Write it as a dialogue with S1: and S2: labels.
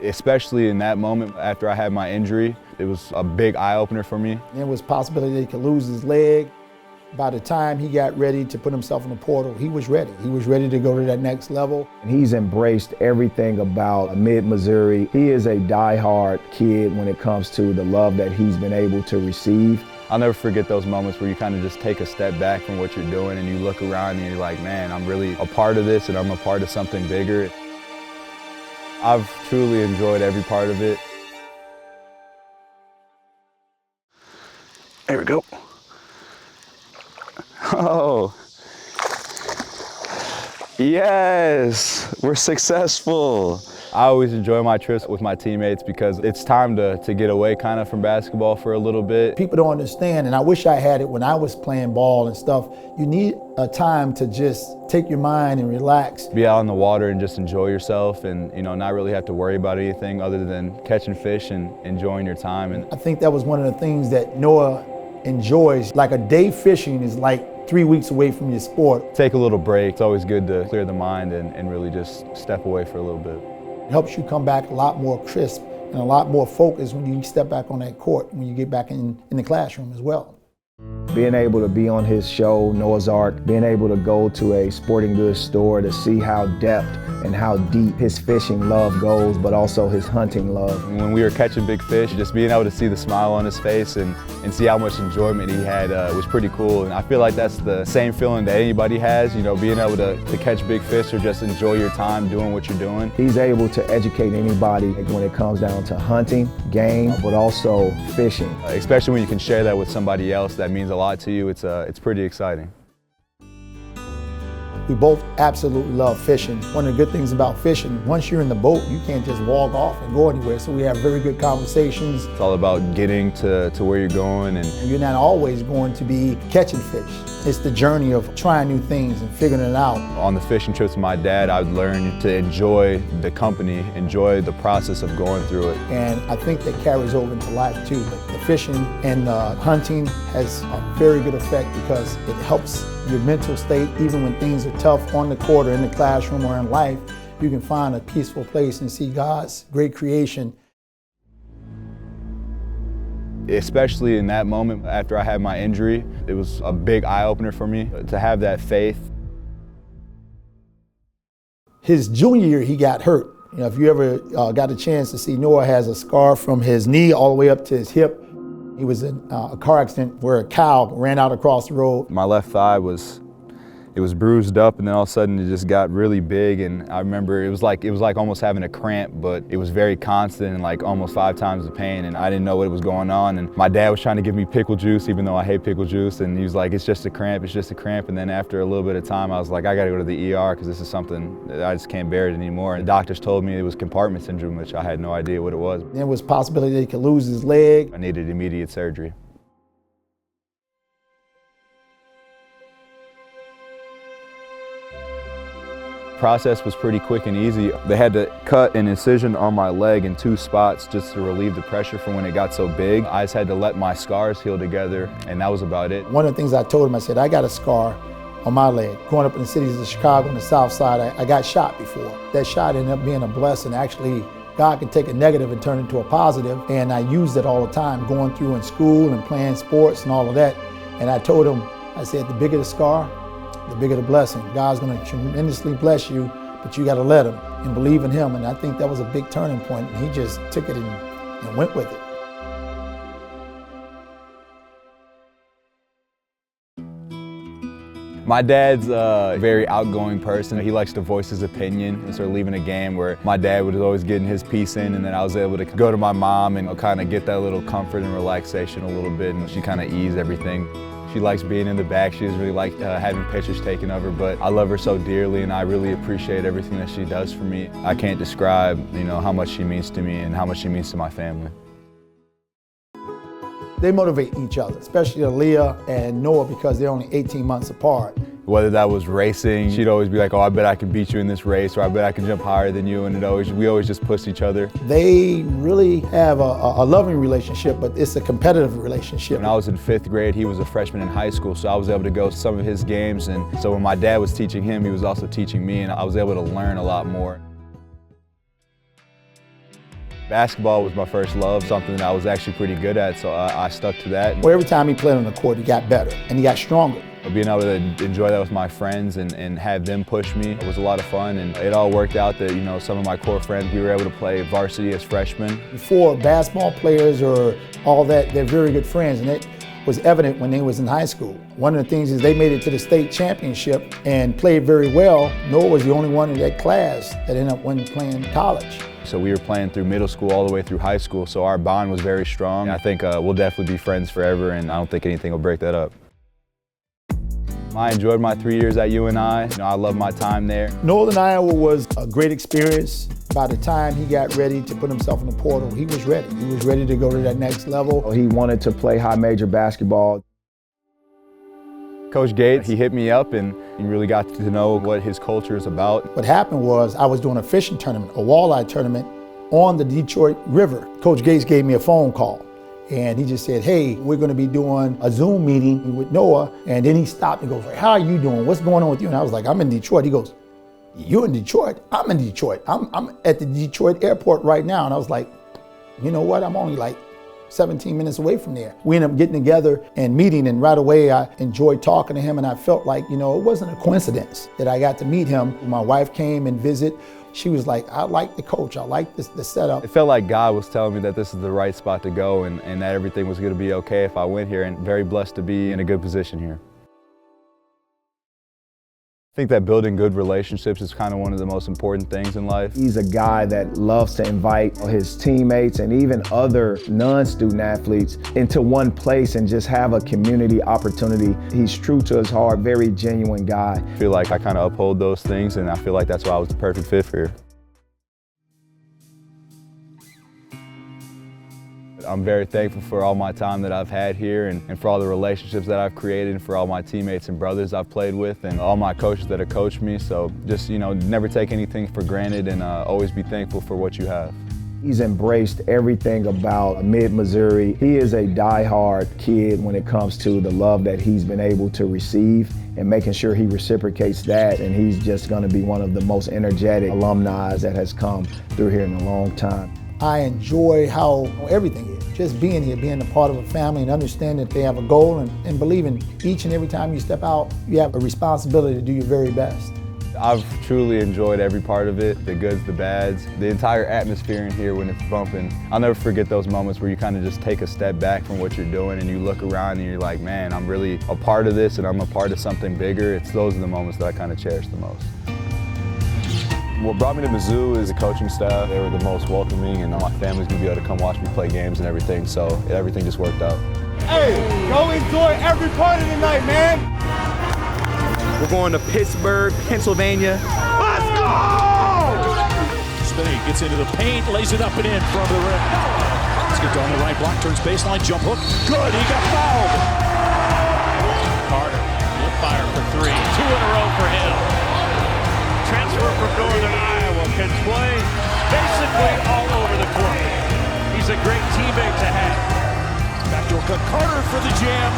S1: Especially in that moment after I had my injury, it was a big eye-opener for me.
S2: There was a possibility that he could lose his leg. By the time he got ready to put himself in the portal, he was ready. He was ready to go to that next level.
S3: He's embraced everything about Mid-Missouri. He is a die-hard kid when it comes to the love that he's been able to receive.
S1: I'll never forget those moments where you kind of just take a step back from what you're doing and you look around and you're like, man, I'm really a part of this and I'm a part of something bigger. I've truly enjoyed every part of it. There we go. Oh, yes, we're successful. I always enjoy my trips with my teammates because it's time to get away kind of from basketball for a little bit.
S2: People don't understand, and I wish I had it when I was playing ball and stuff. You need a time to just take your mind and relax.
S1: Be out on the water and just enjoy yourself and, you know, not really have to worry about anything other than catching fish and enjoying your time. And
S2: I think that was one of the things that Noah enjoys. Like a day fishing is like 3 weeks away from your sport.
S1: Take a little break. It's always good to clear the mind and really just step away for a little bit.
S2: It helps you come back a lot more crisp and a lot more focused when you step back on that court, when you get back in the classroom as well.
S3: Being able to be on his show, Noah's Ark, being able to go to a sporting goods store to see how depth and how deep his fishing love goes, but also his hunting love.
S1: When we were catching big fish, just being able to see the smile on his face and see how much enjoyment he had was pretty cool. And I feel like that's the same feeling that anybody has, you know, being able to catch big fish or just enjoy your time doing what you're doing.
S3: He's able to educate anybody when it comes down to hunting, game, but also fishing.
S1: Especially when you can share that with somebody else that means a lot to you, it's pretty exciting.
S2: We both absolutely love fishing. One of the good things about fishing, once you're in the boat, you can't just walk off and go anywhere. So we have very good conversations.
S1: It's all about getting to where you're going. And
S2: you're not always going to be catching fish. It's the journey of trying new things and figuring it out.
S1: On the fishing trips with my dad, I've learned to enjoy the company, enjoy the process of going through it.
S2: And I think that carries over into life too. But the fishing and the hunting has a very good effect because it helps your mental state. Even when things are tough on the court or in the classroom or in life, you can find a peaceful place and see God's great creation.
S1: Especially in that moment after I had my injury, it was a big eye-opener for me to have that faith.
S2: His junior year, he got hurt. You know, if you ever got a chance to see, Noah has a scar from his knee all the way up to his hip. He was in a car accident where a cow ran out across the road.
S1: My left thigh was bruised up, and then all of a sudden it just got really big. And I remember it was like almost having a cramp, but it was very constant and like almost 5 times the pain. And I didn't know what was going on. And my dad was trying to give me pickle juice, even though I hate pickle juice. And he was like, "It's just a cramp. It's just a cramp." And then after a little bit of time, I was like, "I got to go to the ER because this is something that I just can't bear it anymore." And the doctors told me it was compartment syndrome, which I had no idea what it was.
S2: There was a possibility that he could lose his leg.
S1: I needed immediate surgery. Process was pretty quick and easy. They had to cut an incision on my leg in 2 spots just to relieve the pressure from when it got so big. I just had to let my scars heal together, and that was about it.
S2: One of the things I told him, I said, I got a scar on my leg. Growing up in the cities of Chicago on the south side, I got shot before. That shot ended up being a blessing. Actually, God can take a negative and turn it into a positive, and I used it all the time, going through in school and playing sports and all of that. And I told him, I said, the bigger the scar, the bigger the blessing. God's going to tremendously bless you, but you got to let him and believe in him. And I think that was a big turning point. And he just took it and went with it.
S1: My dad's a very outgoing person. He likes to voice his opinion. And so leaving a game where my dad was always getting his piece in, and then I was able to go to my mom and kind of get that little comfort and relaxation a little bit, and she kind of eased everything. She likes being in the back. She doesn't really like having pictures taken of her, but I love her so dearly, and I really appreciate everything that she does for me. I can't describe, you know, how much she means to me and how much she means to my family.
S2: They motivate each other, especially Aaliyah and Noah, because they're only 18 months apart.
S1: Whether that was racing, she'd always be like, "Oh, I bet I can beat you in this race," or "I bet I can jump higher than you," and we always just pushed each other.
S2: They really have a loving relationship, but it's a competitive relationship.
S1: When I was in 5th grade, he was a freshman in high school, so I was able to go to some of his games, and so when my dad was teaching him, he was also teaching me, and I was able to learn a lot more. Basketball was my first love, something that I was actually pretty good at, so I stuck to that.
S2: Well, every time he played on the court, he got better and he got stronger.
S1: Being able to enjoy that with my friends and have them push me was a lot of fun, and it all worked out that, you know, some of my core friends, we were able to play varsity as freshmen.
S2: Before, basketball players or all that, they're very good friends, and it was evident when they was in high school. One of the things is they made it to the state championship and played very well. Noah was the only one in that class that ended up playing college.
S1: So we were playing through middle school all the way through high school, so our bond was very strong. I think we'll definitely be friends forever, and I don't think anything will break that up. I enjoyed my 3 years at UNI. You know, I loved my time there.
S2: Northern Iowa was a great experience. By the time he got ready to put himself in the portal, he was ready. He was ready to go to that next level.
S3: He wanted to play high major basketball.
S1: Coach Gates, he hit me up and he really got to know what his culture is about.
S2: What happened was I was doing a fishing tournament, a walleye tournament on the Detroit River. Coach Gates gave me a phone call. And he just said, hey, we're going to be doing a Zoom meeting with Noah. And then he stopped and goes, how are you doing? What's going on with you? And I was like, I'm in Detroit. He goes, you're in Detroit? I'm in Detroit. I'm at the Detroit airport right now. And I was like, you know what? I'm only like 17 minutes away from there. We ended up getting together and meeting, and right away I enjoyed talking to him, and I felt like, you know, it wasn't a coincidence that I got to meet him. My wife came and visit. She was like, I like the coach, I like the setup.
S1: It felt like God was telling me that this is the right spot to go and that everything was going to be okay if I went here, and very blessed to be in a good position here. I think that building good relationships is kind of one of the most important things in life.
S3: He's a guy that loves to invite his teammates and even other non-student athletes into one place and just have a community opportunity. He's true to his heart, very genuine guy.
S1: I feel like I kind of uphold those things, and I feel like that's why I was the perfect fit for here. I'm very thankful for all my time that I've had here and for all the relationships that I've created, and for all my teammates and brothers I've played with, and all my coaches that have coached me. So just, you know, never take anything for granted, and always be thankful for what you have.
S3: He's embraced everything about mid-Missouri. He is a die-hard kid when it comes to the love that he's been able to receive and making sure he reciprocates that, and he's just going to be one of the most energetic alumni that has come through here in a long time.
S2: I enjoy how everything is, just being here, being a part of a family, and understanding that they have a goal, and believing each and every time you step out, you have a responsibility to do your very best.
S1: I've truly enjoyed every part of it, the goods, the bads, the entire atmosphere in here when it's bumping. I'll never forget those moments where you kind of just take a step back from what you're doing and you look around and you're like, man, I'm really a part of this and I'm a part of something bigger. Those are the moments that I kind of cherish the most. What brought me to Mizzou is the coaching staff. They were the most welcoming, and my family's gonna be able to come watch me play games and everything, so everything just worked out.
S4: Hey, go enjoy every part of the night, man.
S5: We're going to Pittsburgh, Pennsylvania.
S4: Let's go!
S6: Spinney gets into the paint, lays it up and in from the rim. Let's get on the right block, turns baseline, jump hook. Good, he got fouled. Carter will fire for three. 2 in a row for him. Transfer from Northern Iowa, can play basically all over the court. He's a great teammate to have. Backdoor cut, Carter for the jam.